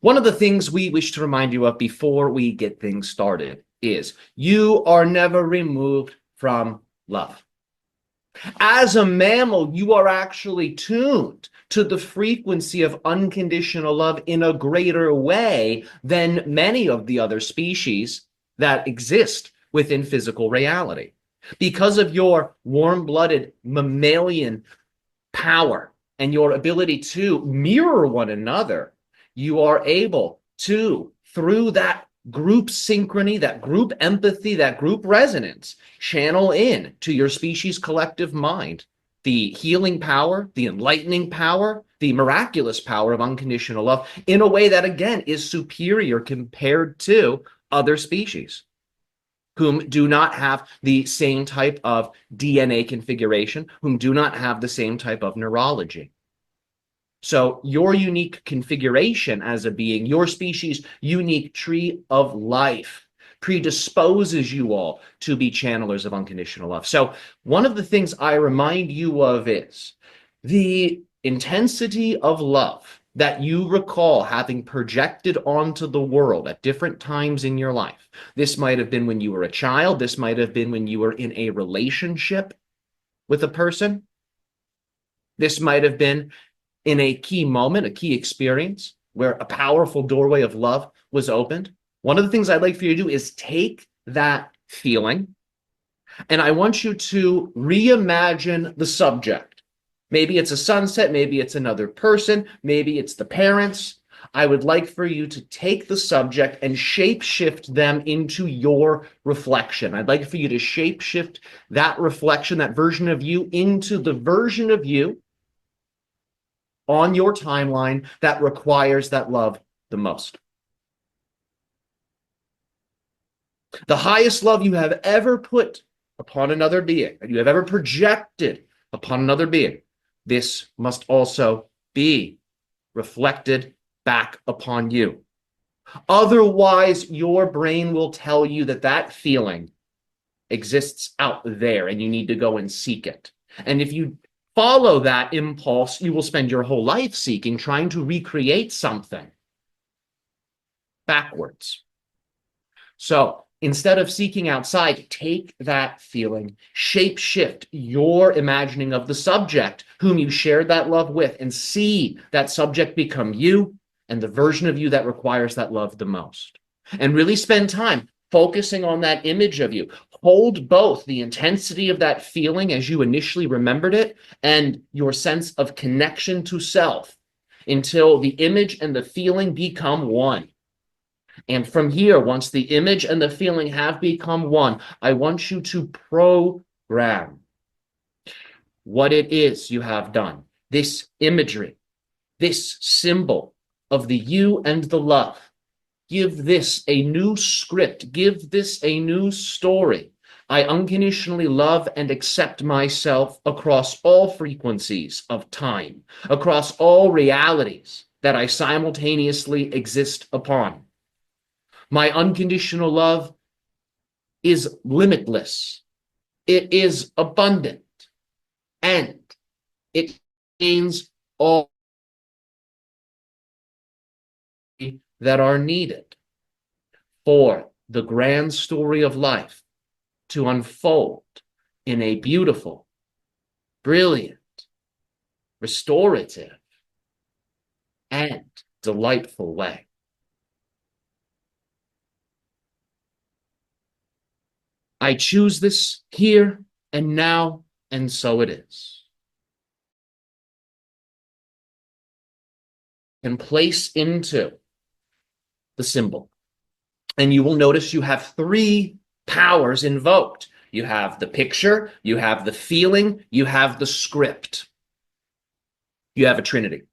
One of the things we wish to remind you of before we get things started is you are never removed from love. As a mammal, you are actually tuned to the frequency of unconditional love in a greater way than many of the other species that exist within physical reality. Because of your warm-blooded mammalian power and your ability to mirror one another, you are able to, through that group synchrony, that group empathy, that group resonance, channel in to your species' collective mind the healing power, the enlightening power, the miraculous power of unconditional love in a way that, again, is superior compared to other species whom do not have the same type of DNA configuration, whom do not have the same type of neurology. So your unique configuration as a being, your species' unique tree of life predisposes you all to be channelers of unconditional love. So one of the things I remind you of is the intensity of love that you recall having projected onto the world at different times in your life. This might have been when you were a child. This might have been when you were in a relationship with a person. This might have been in a key moment, a key experience where a powerful doorway of love was opened. One of the things I'd like for you to do is take that feeling, and I want you to reimagine the subject. Maybe it's a sunset, maybe it's another person, maybe it's the parents. I would like for you to take the subject and shape-shift them into your reflection. I'd like for you to shape-shift that reflection, that version of you, into the version of you on your timeline that requires that love the most. The highest love you have ever put upon another being, that you have ever projected upon another being, this must also be reflected back upon you. Otherwise, your brain will tell you that that feeling exists out there and you need to go and seek it. And if you follow that impulse, you will spend your whole life seeking, trying to recreate something backwards. So instead of seeking outside, take that feeling, shape-shift your imagining of the subject whom you shared that love with, and see that subject become you and the version of you that requires that love the most. And really spend time focusing on that image of you. Hold both the intensity of that feeling as you initially remembered it and your sense of connection to self until the image and the feeling become one. And from here, once the image and the feeling have become one, I want you to program what it is you have done. This imagery, this symbol of the you and the love. Give this a new script. Give this a new story. I unconditionally love and accept myself across all frequencies of time, across all realities that I simultaneously exist upon. My unconditional love is limitless. It is abundant. And it contains all that are needed for the grand story of life to unfold in a beautiful, brilliant, restorative, and delightful way. I choose this here and now, and so it is. And place into the symbol. And you will notice you have three powers invoked. You have the picture, you have the feeling, you have the script. You have a Trinity.